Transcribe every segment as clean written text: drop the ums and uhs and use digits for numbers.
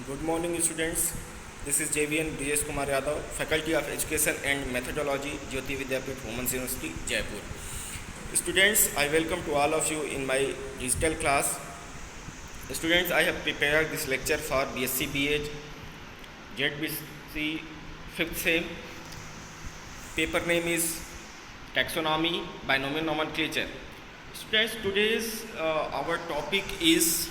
Good morning, students. This is JVN Brijesh Kumar Yadav, Faculty of Education and Methodology, Jyoti Vidyapeeth, Women's University, Jaipur. Students, I welcome to all of you in my digital class. Students, I have prepared this lecture for BSc BH, ZBC 5th SEM. Paper name is Taxonomy, Binomial Nomenclature. Students, today's our topic is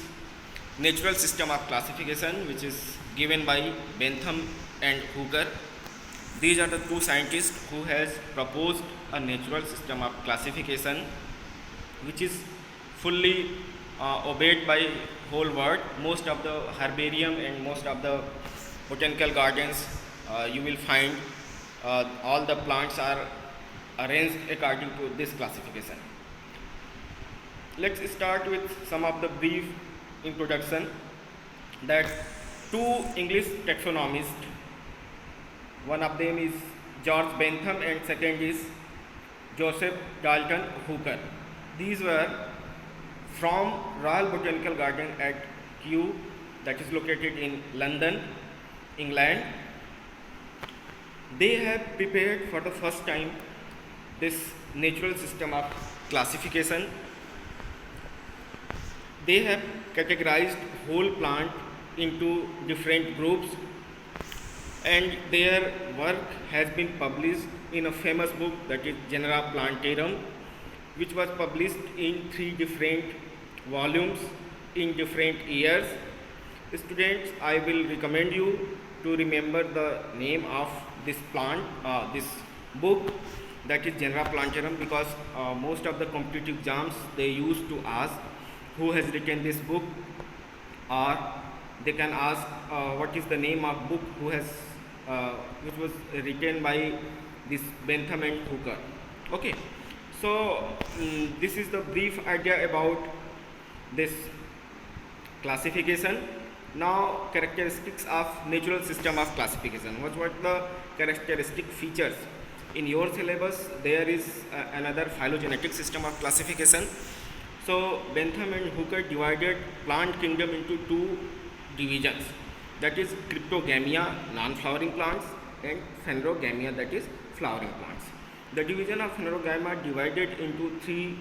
natural system of classification, which is given by Bentham and Hooker. These are the two scientists who has proposed a natural system of classification which is fully obeyed by whole world. Most of the herbarium and most of the botanical gardens you will find all the plants are arranged according to this classification. Let's start with some of the brief introduction. That two English taxonomists, one of them is George Bentham and second is Joseph Dalton Hooker. These were from Royal Botanical Garden at Kew, that is located in London, England. They have prepared for the first time this natural system of classification. They have categorized whole plant into different groups, and their work has been published in a famous book, that is Genera Plantarum, which was published in 3 different volumes in different years. Students, I will recommend you to remember the name of this plant, this book, that is Genera Plantarum, because most of the competitive exams they used to ask who has written this book, or they can ask what is the name of book who has which was written by this Bentham and Hooker. Okay, so this is the brief idea about this classification. Now, characteristics of natural system of classification. What the characteristic features? In your syllabus there is another phylogenetic system of classification. So Bentham and Hooker divided plant kingdom into 2 divisions, that is Cryptogamia, non-flowering plants, and Phanerogamia, that is flowering plants. The division of Phanerogamia divided into 3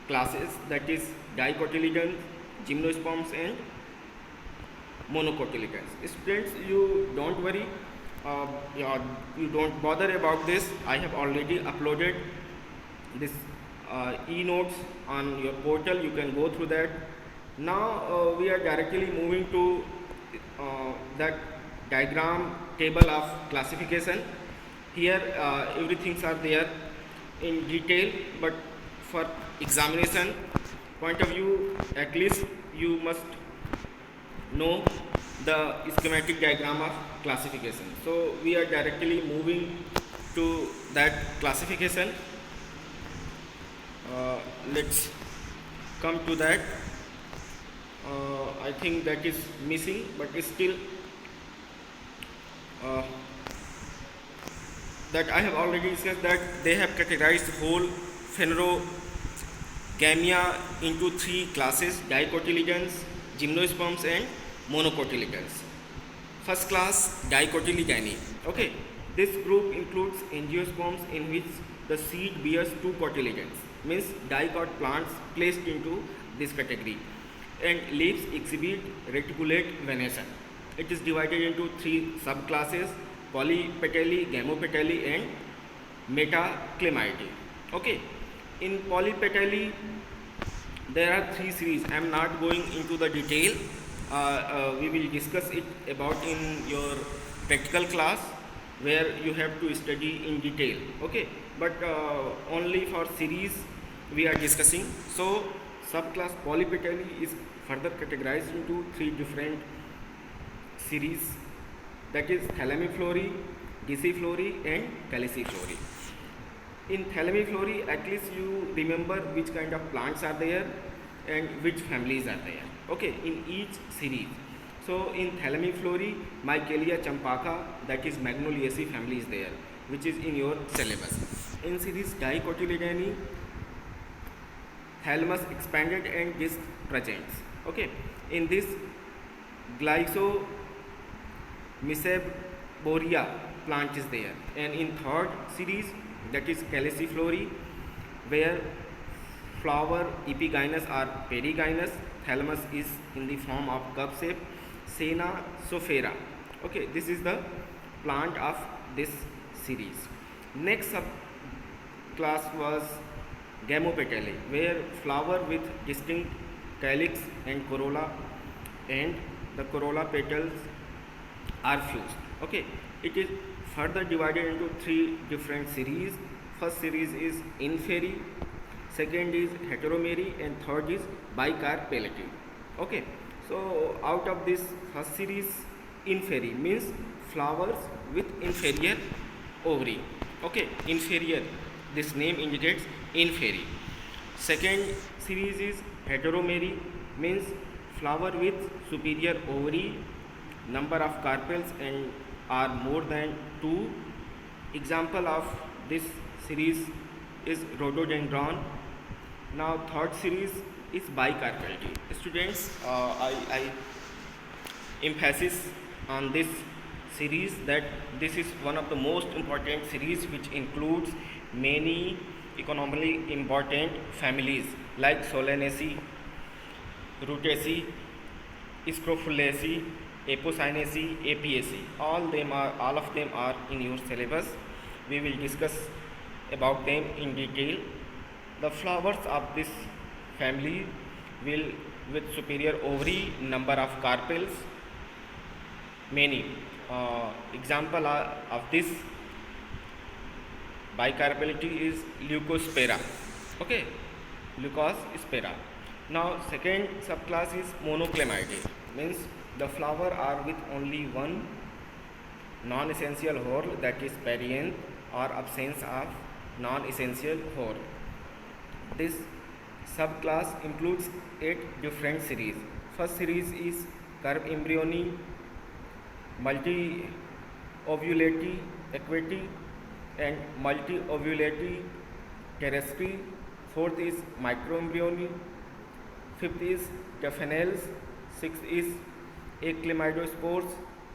classes, that is dicotyledons, gymnosperms, and monocotyledons. Students, you don't worry, you don't bother about this. I have already uploaded this e-notes on your portal. You can go through that. Now we are directly moving to that diagram table of classification. Here everything are there in detail, but for examination point of view, at least you must know the schematic diagram of classification. So we are directly moving to that classification. Let's come to that. I think that is missing, but still that I have already discussed, that they have categorized whole Phanerogamia into 3 classes: dicotyledons, gymnosperms, and monocotyledons. First class, dicotyledony. Okay, this group includes angiosperms in which the seed bears 2 cotyledons, means dicot plants placed into this category, and leaves exhibit reticulate venation. It is divided into 3 subclasses: polypetally, gamopetally, and metaclamidae. Okay, in polypetally there are 3 series. I am not going into the detail. We will discuss it about in your practical class, where you have to study in detail. Okay, but only for series we are discussing. So subclass polypetally is further categorized into 3 different series, that is Thalamiflorae, Deciflorae, and Caliciflorae. In Thalamiflorae, at least you remember which kind of plants are there and which families are there. Okay, in each series. So in Thalamiflorae, Michaelia champaka, that is Magnoliaceae family is there, which is in your syllabus. In series Dicotyledony, thalamus expanded and disc presents. Okay, in this Miseboria plant is there. And in third series, that is Caliciflora, where flower epigynous or perigynous, thalamus is in the form of cup shape, Sena sophera. Okay, this is the plant of this series. Next subclass was Gamopetalae, where flower with distinct calyx and corolla, and the corolla petals are fused. Okay, it is further divided into three different series. First series is inferi, second is heteromeri, and third is bicarpellate. Okay, so out of this first series, inferi means flowers with inferior ovary. Okay, inferior, this name indicates inferi. Second series is heteromeri, means flower with superior ovary, number of carpels and are more than 2. Example of this series is rhododendron. Now third series is bicarpellate. Students, I emphasis on this series that this is one of the most important series which includes many economically important families like Solanaceae, Rutaceae, Scrophulaceae, Apocynaceae, Apiaceae. All of them are in your syllabus. We will discuss about them in detail. The flowers of this family will with superior ovary, number of carpels, many. Example of this bicarpellate is Leucospora. Okay, Leucospora. Now second subclass is Monoclemidae, means the flower are with only one non-essential whorl, that is perianth, or absence of non-essential whorl. This subclass includes 8 different series. First series is Curve embryoni, multi-ovulati equity, and multi-ovulati terrestri. Fourth is microembryoni. Fifth is Taphenales. Sixth is Achlymidiospores.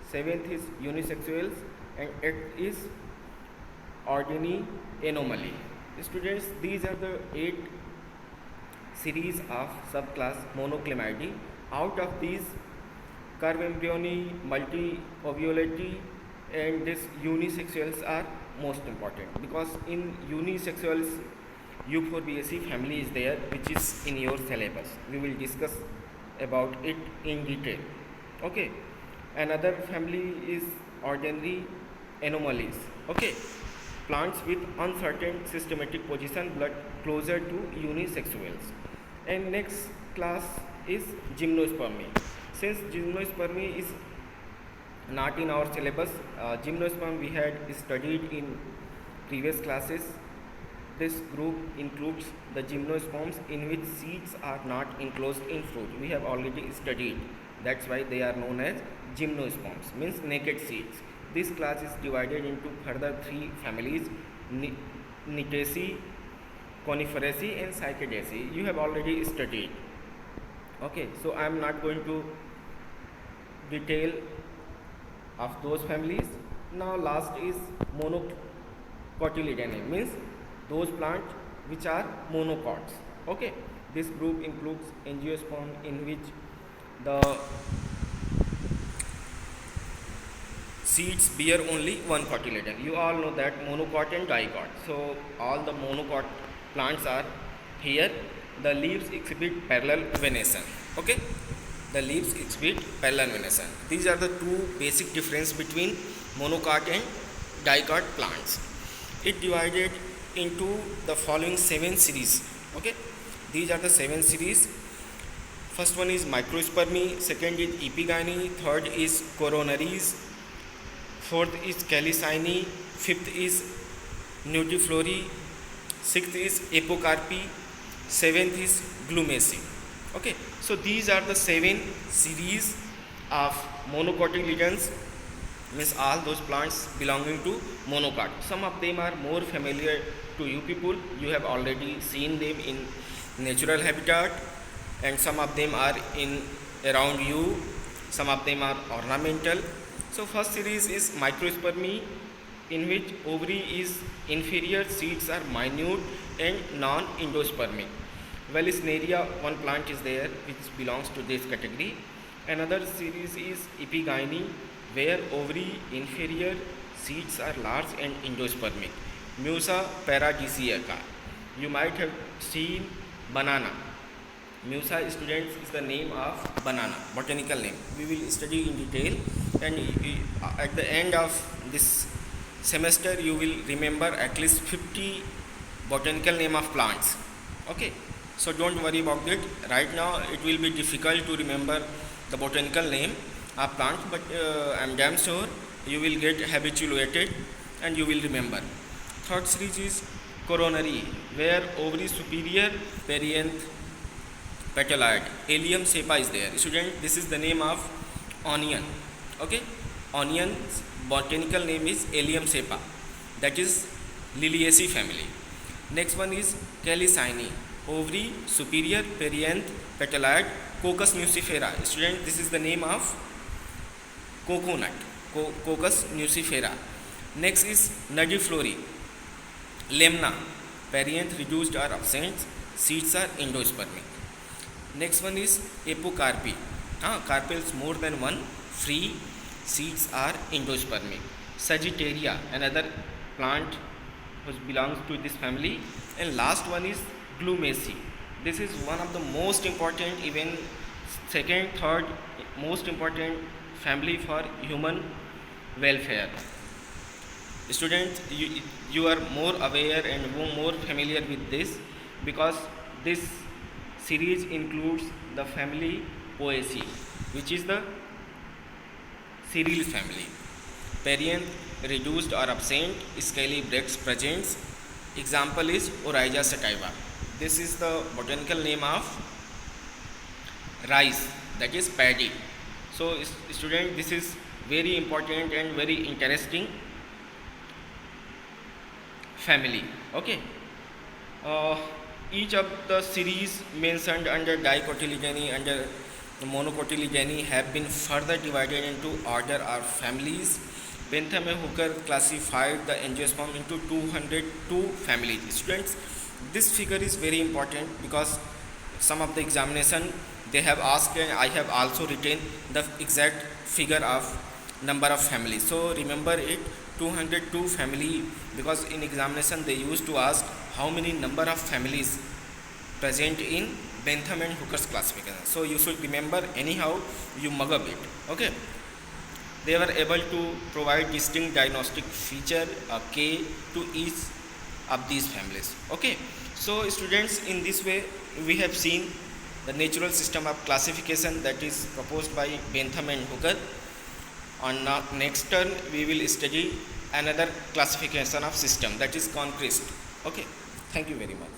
Seventh is unisexuals, and eighth is ordini anomaly. Students, these are the 8 series of subclass Monoclemidae. Out of these, curve embryoni, multi-ovulati, and this unisexuals are most important, because in unisexuals Euphorbiaceae family is there, which is in your syllabus. We will discuss about it in detail. Okay, another family is ordinary anomalies. Okay, plants with uncertain systematic position but closer to unisexuals. And next class is Gymnospermy. Since Gymnospermy is not in our syllabus, Gymnosperm we had studied in previous classes. This group includes the gymnosperms in which seeds are not enclosed in fruit. We have already studied. That's why they are known as gymnosperms, means naked seeds. This class is divided into further 3 families: Cnidaceae, Coniferaceae, and Cycadaceae. You have already studied. Okay, so I am not going to detail of those families. Now last is Monocotyledonous, means those plants which are monocots. Okay, this group includes angiosperm in which the seeds bear only one cotyledon. You all know that monocot and dicot. So all the monocot plants are here. The leaves exhibit parallel venation. Okay, the leaves exhibit parallel venation. These are the 2 basic difference between monocot and dicot plants. It divided into the following 7 series. Okay, these are the 7 series. First one is microspermy, second is epigyny, third is coronaries, fourth is calicinae, fifth is nudiflorae, sixth is apocarpi, seventh is glumaceae. Okay, so these are the 7 series of monocotyledons, means all those plants belonging to monocot. Some of them are more familiar to you people. You have already seen them in natural habitat, and some of them are in around you. Some of them are ornamental. So first series is microspermy, in which ovary is inferior, seeds are minute and non-endospermic. Vallisneria, one plant is there which belongs to this category. Another series is epigyne, where ovary inferior, seeds are large and endospermic. Musa paradisiaca. You might have seen banana. Musa, students, is the name of banana, botanical name. We will study in detail, and at the end of this semester you will remember at least 50 botanical name of plants. Okay, so don't worry about it. Right now it will be difficult to remember the botanical name of plant, but I'm damn sure you will get habituated and you will remember. Third series is coronary, where ovary superior, perianth, petaloid, Allium cepa is there. Student, this is the name of onion. Okay, onion's botanical name is Allium cepa, that is Liliaceae family. Next one is calycine, ovary superior, perianth, petaloid, Cocos nucifera. Student, this is the name of coconut, Cocos nucifera. Next is nudiflori, lemna, perianth reduced or absent, seeds are endospermic. Next one is apocarpi, carpels more than one, free, seeds are endospermic. Sagittaria, another plant which belongs to this family. And last one is glumaceae. This is one of the most important, even second, third most important family for human welfare. Students, you are more aware and more familiar with this, because this series includes the family Poaceae, which is the cereal family. Perianth reduced or absent, scaly bracts presents. Example is Oryza sativa. This is the botanical name of rice, that is paddy. So student, this is very important and very interesting family. Okay, each of the series mentioned under dicotyledone, under monocotyledone, have been further divided into order or families. Bentham and Hooker classified the angiosperm into 202 families. Students, this figure is very important, because some of the examination they have asked, and I have also written the exact figure of number of families. So remember it, 202 family, because in examination they used to ask how many number of families present in Bentham and Hooker's classification. So you should remember, anyhow you mug up it. Okay, they were able to provide distinct diagnostic feature, K, to each of these families. Okay, so students, in this way we have seen the natural system of classification that is proposed by Bentham and Hooker. On next turn we will study another classification of system, that is Cronquist. Okay, thank you very much.